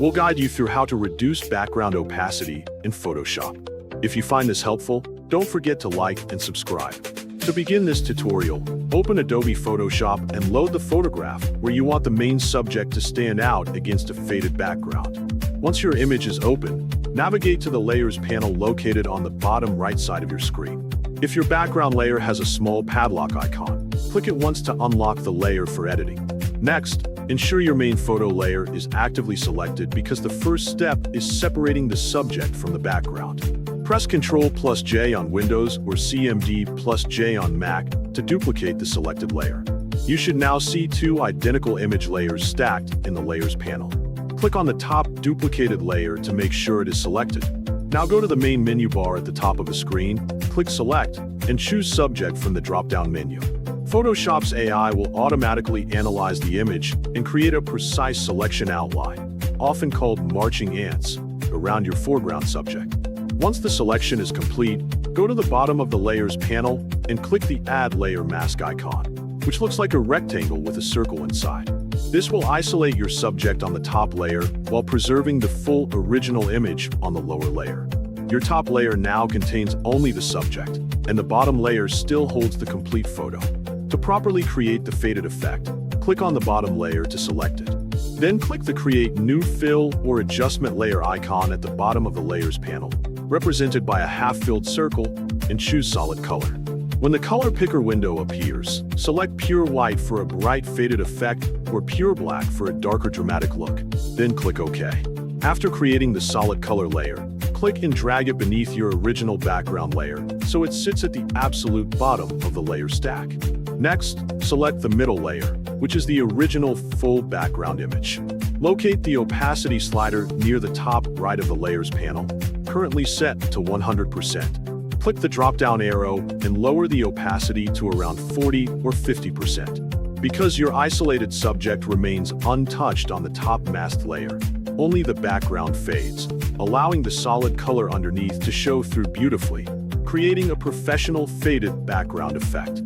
We'll guide you through how to reduce background opacity in Photoshop. If you find this helpful, don't forget to like and subscribe. To begin this tutorial, open Adobe Photoshop and load the photograph where you want the main subject to stand out against a faded background. Once your image is open, navigate to the Layers panel located on the bottom right side of your screen. If your background layer has a small padlock icon, click it once to unlock the layer for editing. Next, ensure your main photo layer is actively selected because the first step is separating the subject from the background. Press Ctrl+J on Windows or Command+J on Mac to duplicate the selected layer. You should now see two identical image layers stacked in the Layers panel. Click on the top duplicated layer to make sure it is selected. Now go to the main menu bar at the top of the screen, click Select, and choose Subject from the drop-down menu. Photoshop's AI will automatically analyze the image and create a precise selection outline, often called marching ants, around your foreground subject. Once the selection is complete, go to the bottom of the Layers panel and click the Add Layer Mask icon, which looks like a rectangle with a circle inside. This will isolate your subject on the top layer while preserving the full original image on the lower layer. Your top layer now contains only the subject, and the bottom layer still holds the complete photo. To properly create the faded effect, click on the bottom layer to select it. Then click the Create New Fill or Adjustment Layer icon at the bottom of the Layers panel, represented by a half-filled circle, and choose Solid Color. When the color picker window appears, select Pure White for a bright faded effect or Pure Black for a darker dramatic look. Then click OK. After creating the solid color layer, click and drag it beneath your original background layer so it sits at the absolute bottom of the layer stack. Next, select the middle layer, which is the original full background image. Locate the opacity slider near the top right of the Layers panel, currently set to 100%. Click the drop-down arrow and lower the opacity to around 40 or 50%. Because your isolated subject remains untouched on the top masked layer, only the background fades, allowing the solid color underneath to show through beautifully, creating a professional faded background effect.